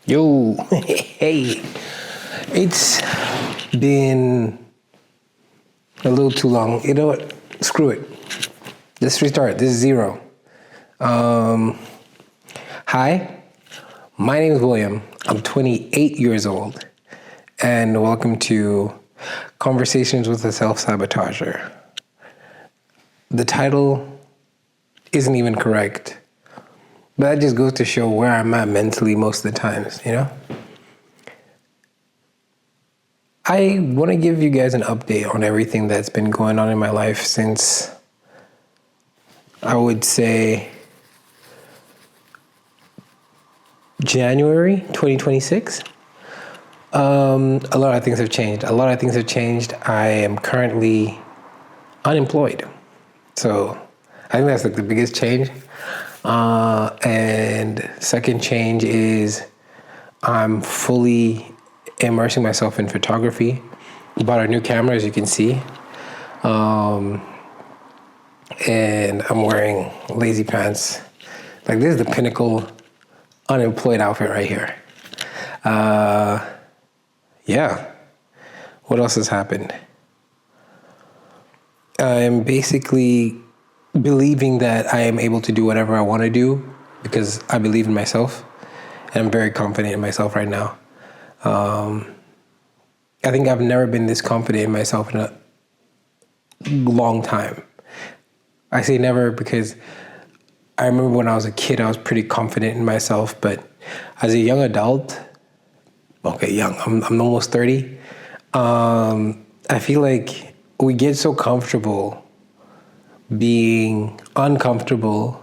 Yo, hey, it's been a little too long. You know what? Screw it. Let's restart. This is zero. Hi, my name is William. I'm 28 years old, and welcome to Conversations with a Self-Sabotager. The title isn't even correct, but that just goes to show where I'm at mentally most of the times, you know? I want to give you guys an update on everything that's been going on in my life since, I would say, January 2026. A lot of things have changed. I am currently unemployed. So I think that's like the biggest change. And second change is I'm fully immersing myself in photography. Bought a new camera, as you can see. And I'm wearing lazy pants. Like, this is the pinnacle unemployed outfit right here. Yeah. What else has happened? I'm basically believing that I am able to do whatever I want to do because I believe in myself, and I'm very confident in myself right now. I think I've never been this confident in myself in a long time. I say never because I remember when I was a kid, I was pretty confident in myself, but as a young adult, I'm almost 30, I feel like we get so comfortable being uncomfortable.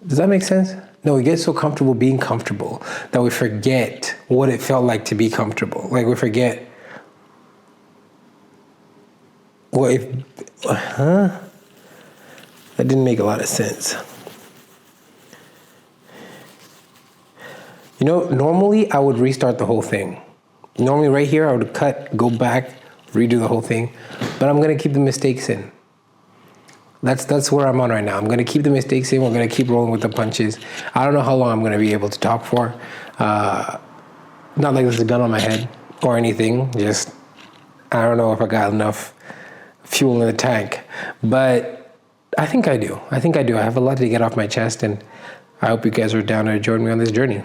Does that make sense? No, we get so comfortable being comfortable that we forget what it felt like to be comfortable. Like, we forget that didn't make a lot of sense. You know, normally I would restart the whole thing. Normally right here, I would cut, go back, redo the whole thing, but I'm gonna keep the mistakes in. That's where I'm on right now. I'm gonna keep the mistakes in. We're gonna keep rolling with the punches. I don't know how long I'm gonna be able to talk for. Not like there's a gun on my head or anything. Just, I don't know if I got enough fuel in the tank, but I think I do. I have a lot to get off my chest, and I hope you guys are down to join me on this journey.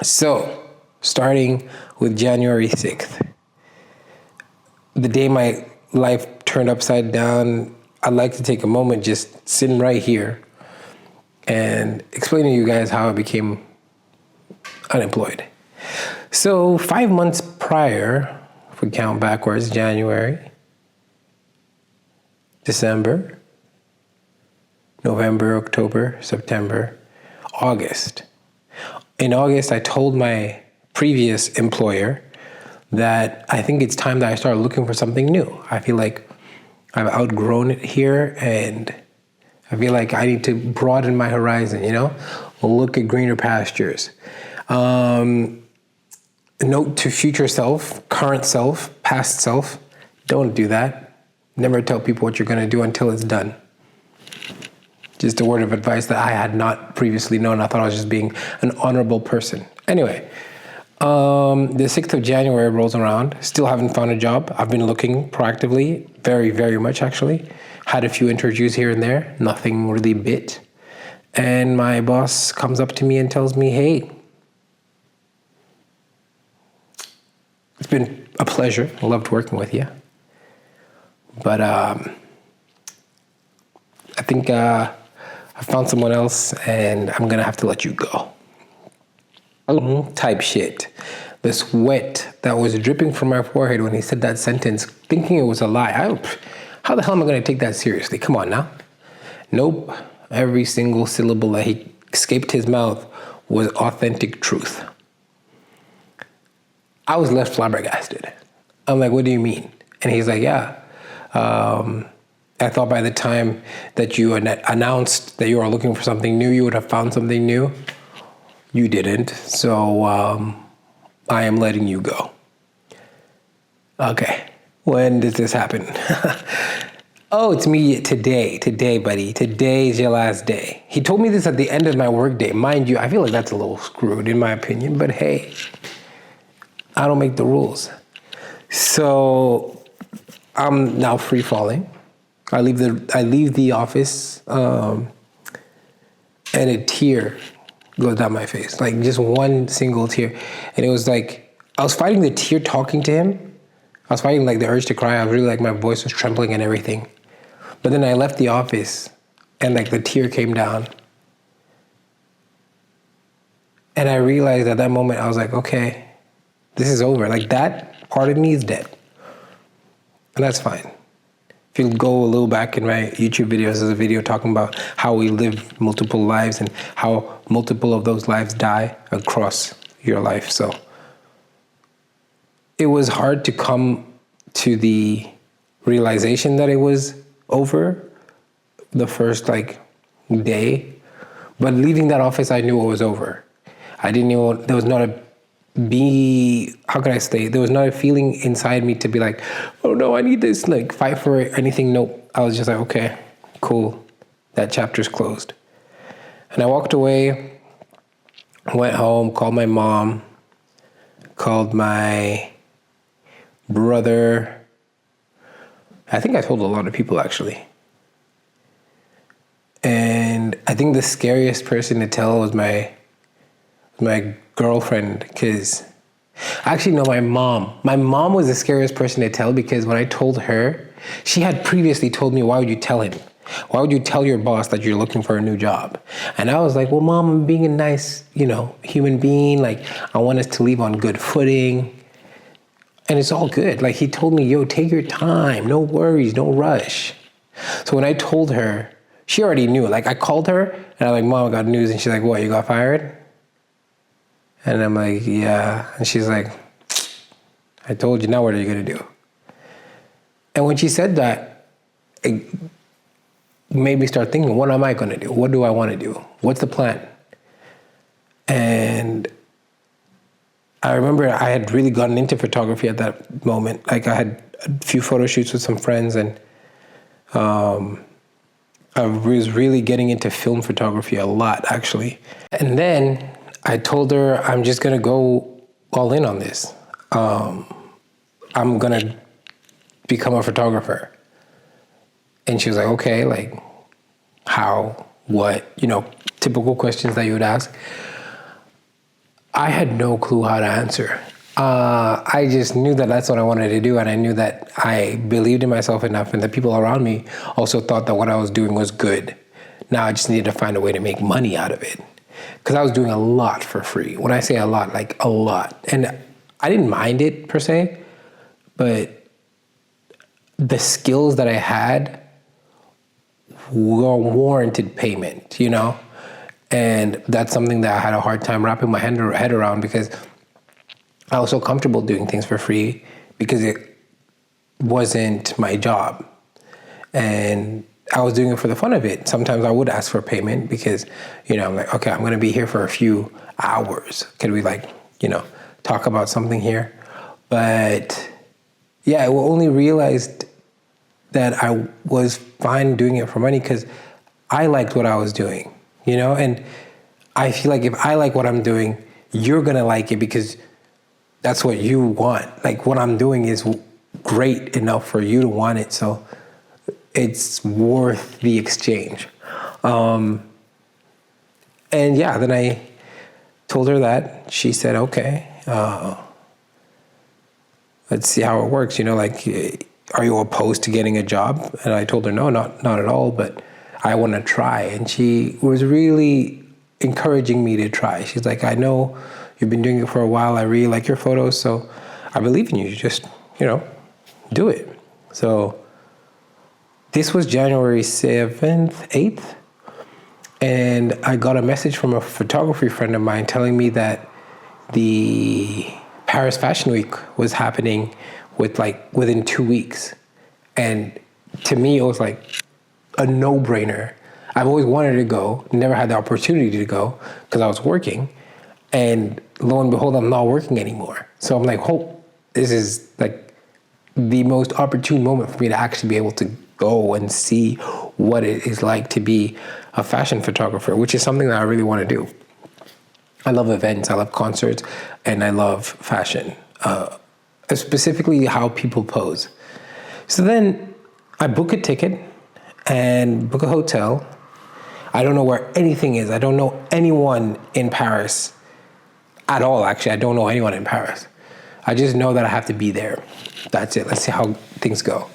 So, starting with January 6th, the day my life turned upside down, I'd like to take a moment just sitting right here and explain to you guys how I became unemployed. So 5 months prior, if we count backwards, January, December, November, October, September, August. In August, I told my previous employer that I think it's time that I start looking for something new. I feel like I've outgrown it here, and I feel like I need to broaden my horizon, you know? Look at greener pastures. Note to future self, current self, past self, don't do that. Never tell people what you're gonna do until it's done. Just a word of advice that I had not previously known. I thought I was just being an honorable person. Anyway, the 6th of January rolls around. Still haven't found a job. I've been looking proactively, very, very much actually. Had a few interviews here and there. Nothing really bit. And my boss comes up to me and tells me, hey, it's been a pleasure. I loved working with you. But I think I found someone else, and I'm going to have to let you go. Type shit. The sweat that was dripping from my forehead when he said that sentence, thinking it was a lie. How the hell am I going to take that seriously? Come on now. Nope. Every single syllable that he escaped his mouth was authentic truth. I was left flabbergasted. I'm like, what do you mean? And he's like, yeah. I thought by the time that you announced that you are looking for something new, you would have found something new. You didn't, so I am letting you go. Okay, when did this happen? Oh, it's me today, buddy. Today is your last day. He told me this at the end of my workday. Mind you, I feel like that's a little screwed in my opinion, but hey, I don't make the rules. So I'm now free falling. I leave the office, and a tear goes down my face, like just one single tear. And it was like, I was fighting the tear talking to him. I was fighting like the urge to cry. I was really like, my voice was trembling and everything. But then I left the office and like the tear came down. And I realized at that moment, I was like, okay, this is over. Like that part of me is dead. And that's fine. If you go a little back in my YouTube videos, there's a video talking about how we live multiple lives and how multiple of those lives die across your life. So it was hard to come to the realization that it was over the first like day, but leaving that office, I knew it was over. I didn't know, there was not how can I say, there was not a feeling inside me to be like, oh no, I need this, like fight for it, anything. Nope. I was just like, okay, cool. That chapter's closed. And I walked away, went home, called my mom, called my brother. I think I told a lot of people actually. And I think the scariest person to tell was my girlfriend, because actually no, my mom. My mom was the scariest person to tell, because when I told her, she had previously told me, why would you tell him? Why would you tell your boss that you're looking for a new job? And I was like, well, Mom, I'm being a nice, human being. Like, I want us to leave on good footing. And it's all good. Like, he told me, yo, take your time. No worries, don't rush. So when I told her, she already knew. Like, I called her and I'm like, Mom, I got news. And she's like, what, you got fired? And I'm like, yeah. And she's like, I told you, now what are you gonna do? And when she said that, it made me start thinking, what am I gonna do? What do I wanna do? What's the plan? And I remember I had really gotten into photography at that moment. Like, I had a few photo shoots with some friends, and I was really getting into film photography a lot, actually. And then I told her, I'm just gonna go all in on this. I'm gonna become a photographer. And she was like, okay, like how, what, typical questions that you would ask. I had no clue how to answer. I just knew that that's what I wanted to do, and I knew that I believed in myself enough, and the people around me also thought that what I was doing was good. Now I just needed to find a way to make money out of it, because I was doing a lot for free. When I say a lot, like a lot. And I didn't mind it per se, but the skills that I had were warranted payment, And that's something that I had a hard time wrapping my head around, because I was so comfortable doing things for free because it wasn't my job. And I was doing it for the fun of it. Sometimes I would ask for payment because, I'm like, okay, I'm going to be here for a few hours. Could we talk about something here? But yeah, I only realized that I was fine doing it for money because I liked what I was doing. And I feel like if I like what I'm doing, you're going to like it because that's what you want. Like, what I'm doing is great enough for you to want it. So it's worth the exchange. And yeah, then I told her that. She said, okay, let's see how it works. Are you opposed to getting a job? And I told her, no, not at all, but I want to try. And she was really encouraging me to try. She's like, I know you've been doing it for a while. I really like your photos, so I believe in you. Just, do it. So this was January 7th, 8th. And I got a message from a photography friend of mine telling me that the Paris Fashion Week was happening within 2 weeks. And to me, it was like a no-brainer. I've always wanted to go, never had the opportunity to go because I was working. And lo and behold, I'm not working anymore. So I'm like, this is like the most opportune moment for me to actually be able to go and see what it is like to be a fashion photographer, which is something that I really want to do. I love events, I love concerts, and I love fashion, specifically how people pose. So then I book a ticket and book a hotel. I don't know where anything is. I don't know anyone in Paris at all, actually. I don't know anyone in Paris. I just know that I have to be there. That's it. Let's see how things go.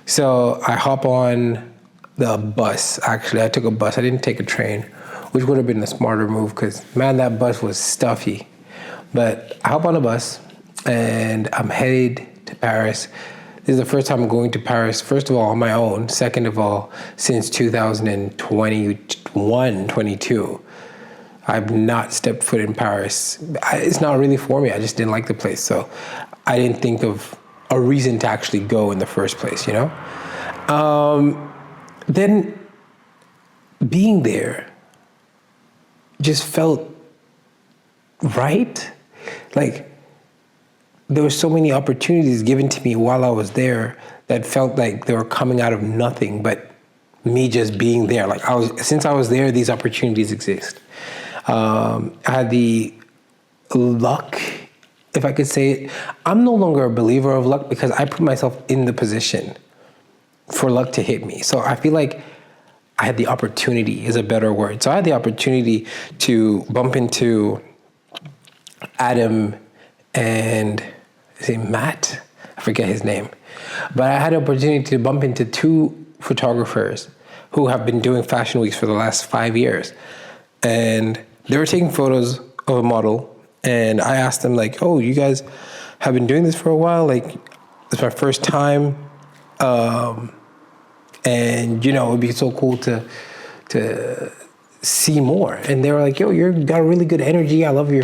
So I hop on the bus. Actually, I took a bus. I didn't take a train, which would have been a smarter move because, man, that bus was stuffy. But I hop on a bus and I'm headed to Paris. This is the first time I'm going to Paris, first of all, on my own. Second of all, since 2021, 22. I've not stepped foot in Paris. It's not really for me. I just didn't like the place. So I didn't think of a reason to actually go in the first place, you know? Then being there just felt right. Like, there were so many opportunities given to me while I was there that felt like they were coming out of nothing but me just being there. Like, since I was there, these opportunities exist. I had the luck, if I could say it. I'm no longer a believer of luck because I put myself in the position for luck to hit me. So I feel like I had the opportunity is a better word. So I had the opportunity to bump into Adam and is it Matt? I forget his name. But I had the opportunity to bump into two photographers who have been doing fashion weeks for the last 5 years. And they were taking photos of a model. And I asked them, like, oh, you guys have been doing this for a while? Like, it's my first time. And, you know, it'd be so cool to see more. And they were like, yo, you've got a really good energy. I love your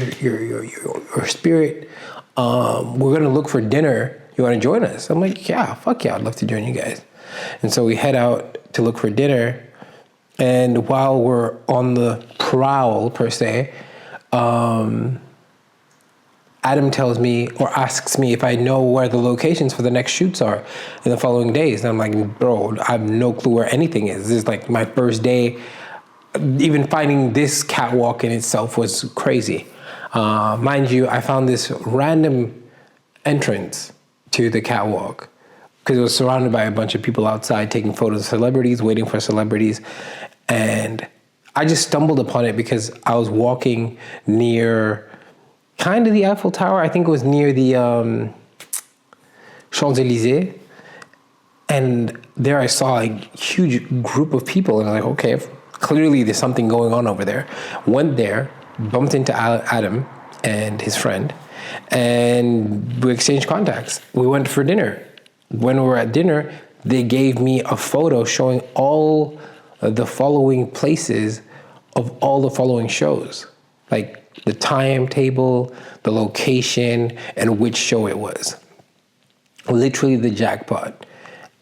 spirit. We're going to look for dinner. You want to join us? I'm like, yeah, fuck yeah. I'd love to join you guys. And so we head out to look for dinner. And while we're on the prowl, per se, Adam tells me or asks me if I know where the locations for the next shoots are in the following days. And I'm like, bro, I have no clue where anything is. This is like my first day. Even finding this catwalk in itself was crazy. Mind you, I found this random entrance to the catwalk because it was surrounded by a bunch of people outside taking photos of celebrities, waiting for celebrities. And I just stumbled upon it because I was walking near kind of the Eiffel Tower. I think it was near the Champs-Élysées. And there I saw a huge group of people. And I was like, okay, clearly there's something going on over there. Went there, bumped into Adam and his friend, and we exchanged contacts. We went for dinner. When we were at dinner, they gave me a photo showing all the following places of all the following shows. Like the timetable, the location, and which show it was. Literally the jackpot.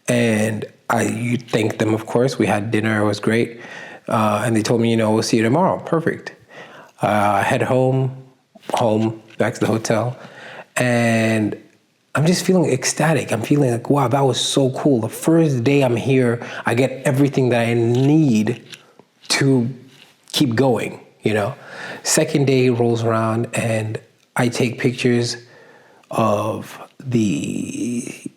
And I thanked them, of course. We had dinner, it was great. And they told me, we'll see you tomorrow. Perfect. I head home, back to the hotel. And I'm just feeling ecstatic. I'm feeling like, wow, that was so cool. The first day I'm here, I get everything that I need to keep going, Second day rolls around and I take pictures of the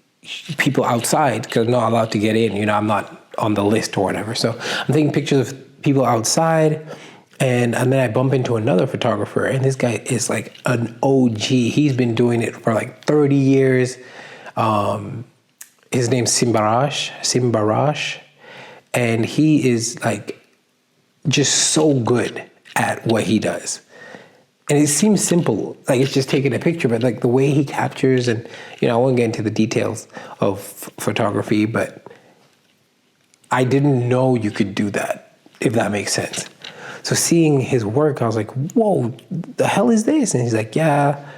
people outside because I'm not allowed to get in, I'm not on the list or whatever. So I'm taking pictures of people outside and then I bump into another photographer and this guy is like an OG. He's been doing it for like 30 years. His name's Simbarash. And he is like just so good at what he does. And it seems simple, like it's just taking a picture, but like the way he captures and, I won't get into the details of photography, but I didn't know you could do that, if that makes sense. So seeing his work, I was like, whoa, the hell is this? And he's like, yeah,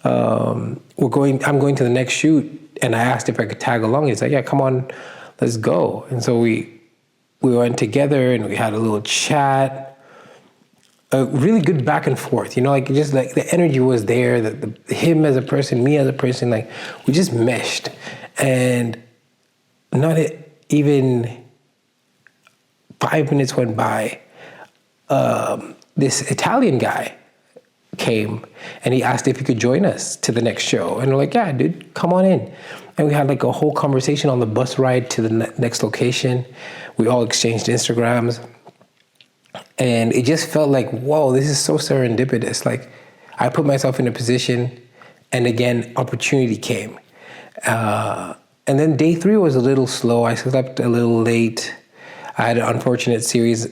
I'm going to the next shoot. And I asked if I could tag along. He's like, yeah, come on, let's go. And so we went together and we had a little chat. A really good back and forth, just like the energy was there, him as a person, me as a person, like we just meshed. And even 5 minutes went by, this Italian guy came and he asked if he could join us to the next show. And we're like, yeah, dude, come on in. And we had like a whole conversation on the bus ride to the next location. We all exchanged Instagrams. And it just felt like, whoa, this is so serendipitous. Like, I put myself in a position, and again, opportunity came. And then day 3 was a little slow. I slept a little late. I had an unfortunate series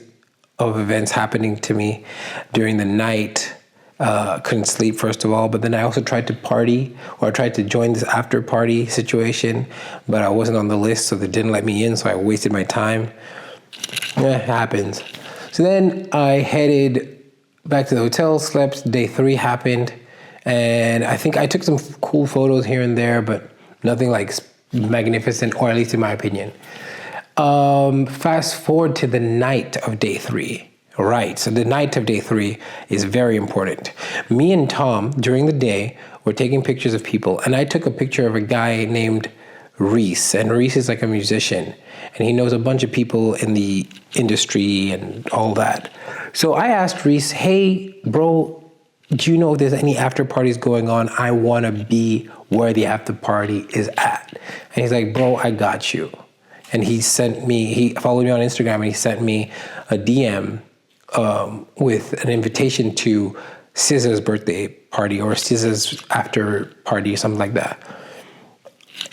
of events happening to me during the night. Couldn't sleep, first of all, but then I also tried to party, or I tried to join this after party situation, but I wasn't on the list, so they didn't let me in, so I wasted my time. Yeah, it happens. So then I headed back to the hotel, slept. Day 3 happened, and I think I took some cool photos here and there, but nothing like magnificent, or at least in my opinion. Fast forward to the night of day 3. Right, so the night of day 3 is very important. Me and Tom, during the day, were taking pictures of people, and I took a picture of a guy named Reese, and Reese is like a musician, and he knows a bunch of people in the industry and all that. So I asked Reese, hey, bro, do you know if there's any after parties going on? I want to be where the after party is at. And he's like, bro, I got you. And he followed me on Instagram, and he sent me a DM with an invitation to SZA's birthday party, or SZA's after party, something like that.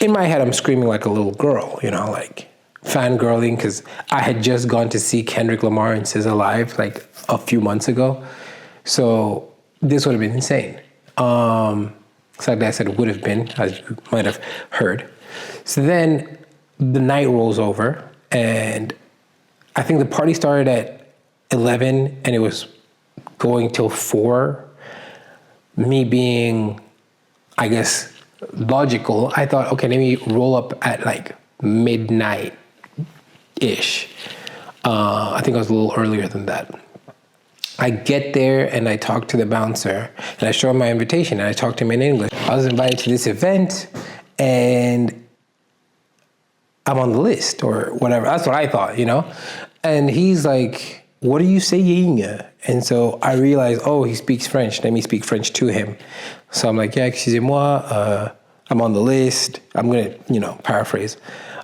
In my head, I'm screaming like a little girl, like fangirling, because I had just gone to see Kendrick Lamar and SZA live like a few months ago. So this would have been insane. Sadly, I said would have been, as you might have heard. So then the night rolls over, and I think the party started at 11 and it was going till 4. Me being, I guess, logical, I thought, okay, let me roll up at like midnight-ish. I think I was a little earlier than that. I get there and I talk to the bouncer and I show him my invitation and I talk to him in English. I was invited to this event and I'm on the list or whatever. That's what I thought, And he's like, what are you saying? And so I realized, oh, he speaks French. Let me speak French to him. So I'm like, yeah, excusez-moi, I'm on the list. I'm going to, paraphrase.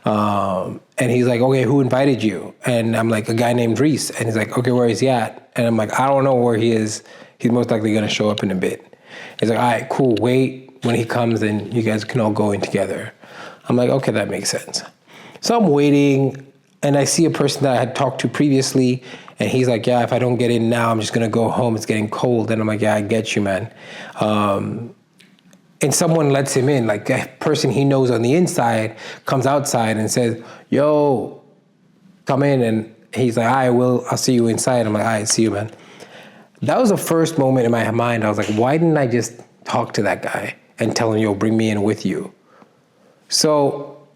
And he's like, okay, who invited you? And I'm like, a guy named Reese. And he's like, okay, where is he at? And I'm like, I don't know where he is. He's most likely going to show up in a bit. He's like, all right, cool. Wait. When he comes, then you guys can all go in together. I'm like, okay, that makes sense. So I'm waiting, and I see a person that I had talked to previously, and he's like, yeah, if I don't get in now, I'm just going to go home. It's getting cold. And I'm like, yeah, I get you, man. And someone lets him in, like a person he knows on the inside comes outside and says, yo, come in. And he's like, I'll see you inside. I'm like, all right, see you, man. That was the first moment in my mind. I was like, why didn't I just talk to that guy and tell him, yo, bring me in with you? So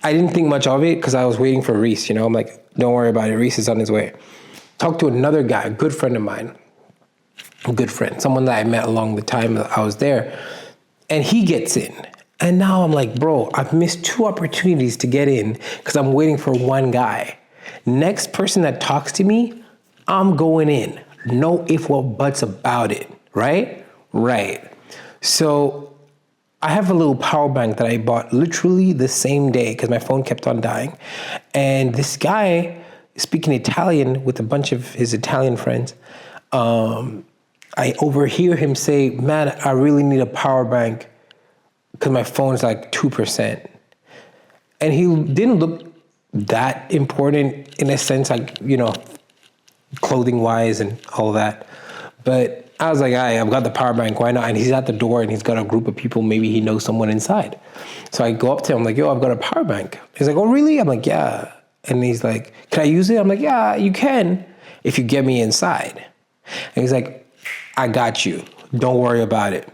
I didn't think much of it because I was waiting for Reese, I'm like, don't worry about it. Reese is on his way. Talked to another guy, a good friend of mine, someone that I met along the time that I was there. And he gets in. And now I'm like, bro, I've missed 2 opportunities to get in because I'm waiting for one guy. Next person that talks to me, I'm going in. No if or buts about it, right? Right. So I have a little power bank that I bought literally the same day because my phone kept on dying. And this guy speaking Italian with a bunch of his Italian friends, I overhear him say, man, I really need a power bank because my phone's like 2%. And he didn't look that important in a sense, like, clothing wise and all that. But I was like, I've got the power bank, why not? And he's at the door and he's got a group of people, maybe he knows someone inside. So I go up to him, I'm like, yo, I've got a power bank. He's like, oh, really? I'm like, yeah. And he's like, can I use it? I'm like, yeah, you can if you get me inside. And he's like, I got you. Don't worry about it.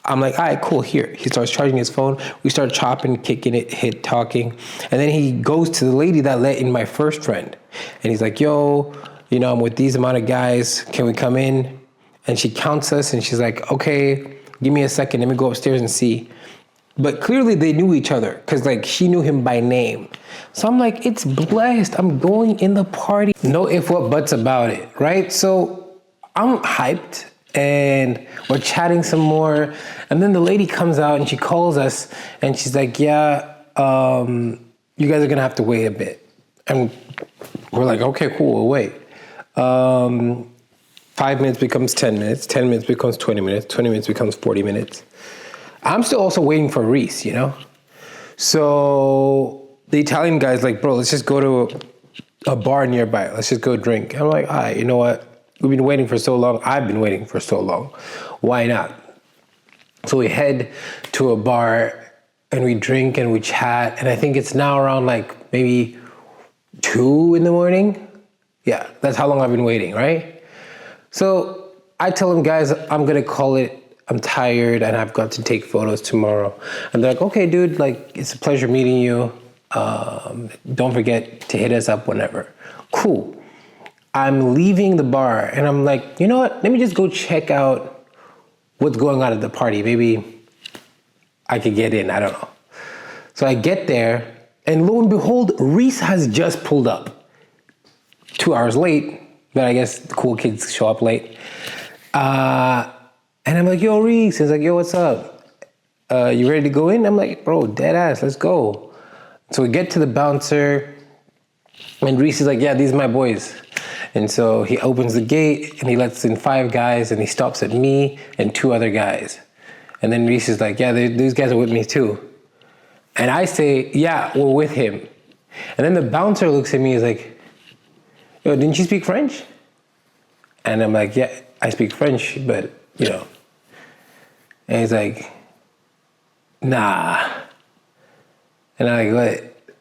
I'm like, all right, cool, here. He starts charging his phone. We start chopping, kicking it, talking. And then he goes to the lady that let in my first friend. And he's like, yo, I'm with these amount of guys. Can we come in? And she counts us and she's like, okay, give me a second. Let me go upstairs and see. But clearly they knew each other because like she knew him by name. So I'm like, it's blessed. I'm going in the party. No if, what, buts about it, right? So I'm hyped and we're chatting some more. And then the lady comes out and she calls us and she's like, yeah, you guys are gonna have to wait a bit. And we're like, okay, cool, we'll wait. 5 minutes becomes 10 minutes, 10 minutes becomes 20 minutes, 20 minutes becomes 40 minutes. I'm still also waiting for Reese, you know? So the Italian guy's like, bro, let's just go to a bar nearby. Let's just go drink. I'm like, all right, you know what? We've been waiting for so long. I've been waiting for so long. Why not? So we head to a bar and we drink and we chat. And I think it's now around like maybe 2 in the morning. Yeah, that's how long I've been waiting, right? So I tell them, guys, I'm gonna call it. I'm tired and I've got to take photos tomorrow. And they're like, okay, dude, like, it's a pleasure meeting you. Don't forget to hit us up whenever. Cool. I'm leaving the bar and I'm like, you know what? Let me just go check out what's going on at the party. Maybe I could get in, I don't know. So I get there and lo and behold, Reese has just pulled up. 2 hours late, but I guess the cool kids show up late. And I'm like, yo, Reese. He's like, yo, what's up? You ready to go in? I'm like, bro, dead ass, let's go. So we get to the bouncer, and Reese is like, yeah, these are my boys. And so he opens the gate, and he lets in 5 guys, and he stops at me and 2 other guys. And then Reese is like, yeah, these guys are with me too. And I say, yeah, we're with him. And then the bouncer looks at me, he's like, yo, didn't you speak French? And I'm like, yeah, I speak French, but, you know. And he's like, nah. And I'm like, what?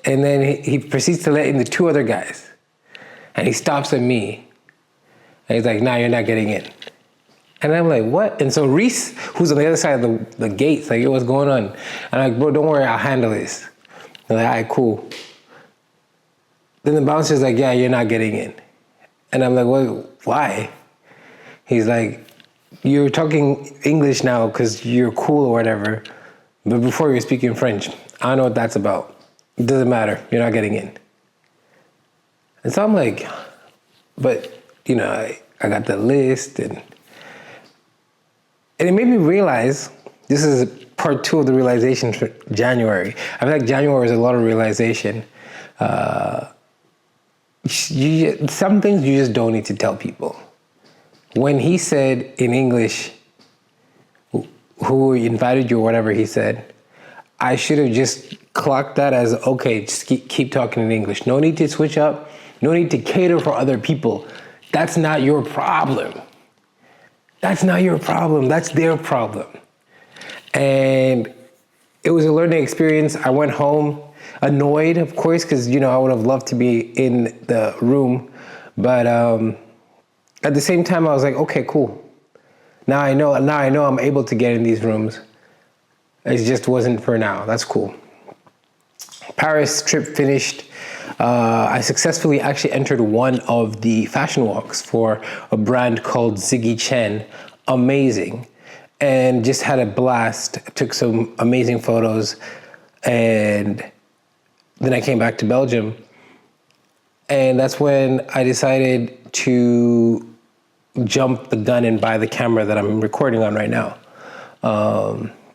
And then he proceeds to let in the 2 other guys. And he stops at me. And he's like, nah, you're not getting in. And I'm like, what? And so Reese, who's on the other side of the gate's like, yo, what's going on? And I'm like, bro, don't worry, I'll handle this. I'm like, all right, cool. Then the bouncer's like, yeah, you're not getting in. And I'm like, well, why? He's like, you're talking English now because you're cool or whatever, but before you were speaking French. I don't know what that's about. It doesn't matter. You're not getting in. And so I'm like, but, you know, I got the list and it made me realize, this is part 2 of the realization for January. I feel like January is a lot of realization. Some things you just don't need to tell people. When he said in English, who invited you or whatever he said, I should have just clocked that as, okay, just keep talking in English. No need to switch up. No need to cater for other people. That's not your problem. That's not your problem. That's their problem. And it was a learning experience. I went home annoyed, of course, because, you know, I would have loved to be in the room. But at the same time, I was like, okay, cool. Now I know I'm able to get in these rooms. It just wasn't for now. That's cool. Paris trip finished. I successfully actually entered one of the fashion walks for a brand called Ziggy Chen. Amazing. And just had a blast. Took some amazing photos. And then I came back to Belgium. And that's when I decided to jump the gun and buy the camera that I'm recording on right now.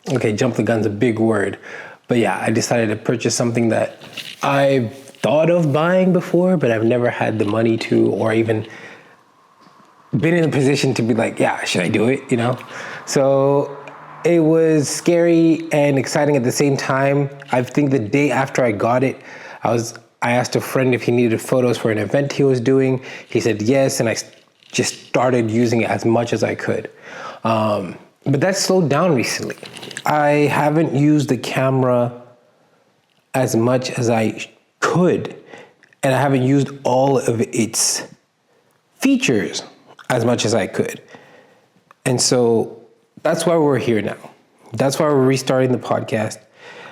Okay, jump the gun's a big word. But yeah, I decided to purchase something that I've thought of buying before, but I've never had the money to, or even been in a position to be like, yeah, should I do it, you know? So it was scary and exciting at the same time. I think the day after I got it, I asked a friend if he needed photos for an event he was doing. He said yes, and I just started using it as much as I could. But that slowed down recently. I haven't used the camera as much as I could, and I haven't used all of its features as much as I could. And so that's why we're here now. That's why we're restarting the podcast,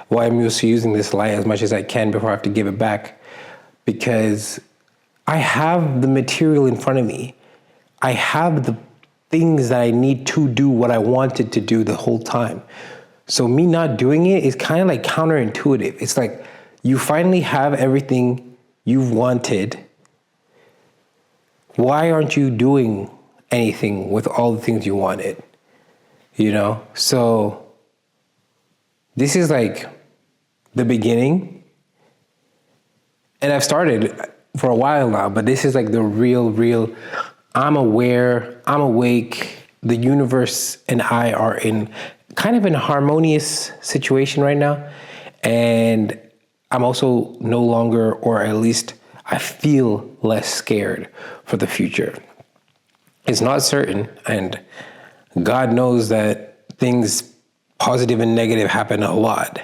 why I'm used to using this light as much as I can before I have to give it back, because I have the material in front of me. I have the things that I need to do what I wanted to do the whole time. So me not doing it is kind of like counterintuitive. It's like you finally have everything you've wanted. Why aren't you doing anything with all the things you wanted? You know? So this is like the beginning. And I've started for a while now, but this is like the real, I'm aware, I'm awake. The universe and I are in kind of an harmonious situation right now. And I'm also no longer, or at least I feel less scared for the future. It's not certain, and God knows that things positive and negative happen a lot.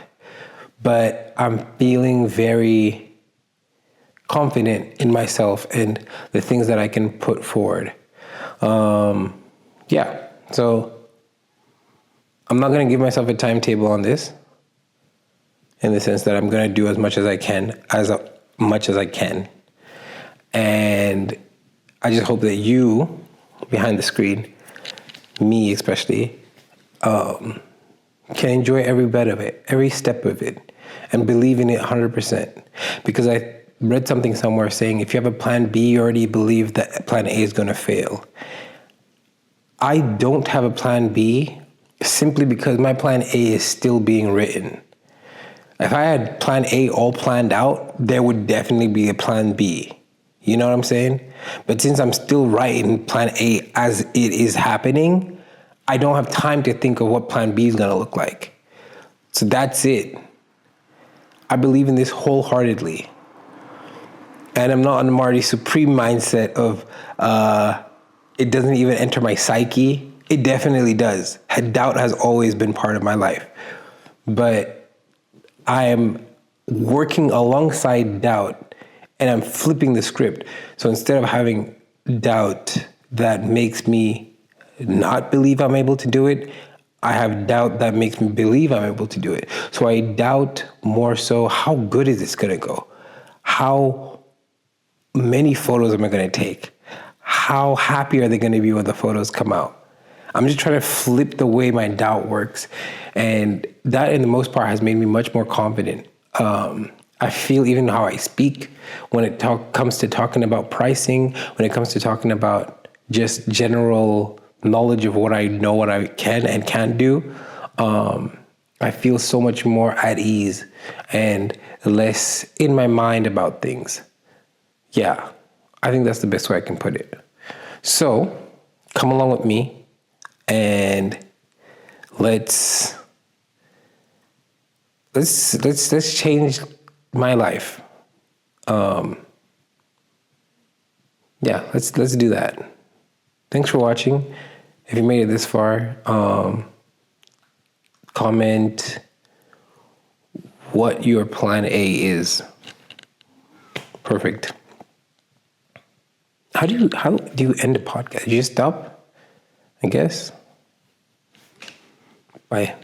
But I'm feeling very confident in myself and the things that I can put forward. So I'm not going to give myself a timetable on this, in the sense that I'm going to do as much as I can, And I just hope that you, behind the screen, me especially, can enjoy every bit of it, every step of it, and believe in it 100%. Because I read something somewhere saying if you have a plan B, you already believe that plan A is going to fail. I don't have a plan B simply because my plan A is still being written. If I had plan A all planned out, there would definitely be a plan B. You know what I'm saying? But since I'm still writing plan A as it is happening, I don't have time to think of what plan B is going to look like. So that's it. I believe in this wholeheartedly. And I'm not on the Marty Supreme mindset of it doesn't even enter my psyche. It definitely does. Doubt has always been part of my life. But I am working alongside doubt, and I'm flipping the script. So instead of having doubt that makes me not believe I'm able to do it, I have doubt that makes me believe I'm able to do it. So I doubt more so, how good is this going to go? How many photos am I going to take? How happy are they going to be when the photos come out? I'm just trying to flip the way my doubt works. And that, in the most part, has made me much more confident. I feel even how I speak when it comes to talking about pricing, when it comes to talking about just general knowledge of what I know, what I can and can't do. I feel so much more at ease and less in my mind about things. Yeah, I think that's the best way I can put it. So come along with me and let's change my life. Let's do that. Thanks for watching. If you made it this far, comment what your plan A is. Perfect. How do you end a podcast? You just stop, I guess. Bye.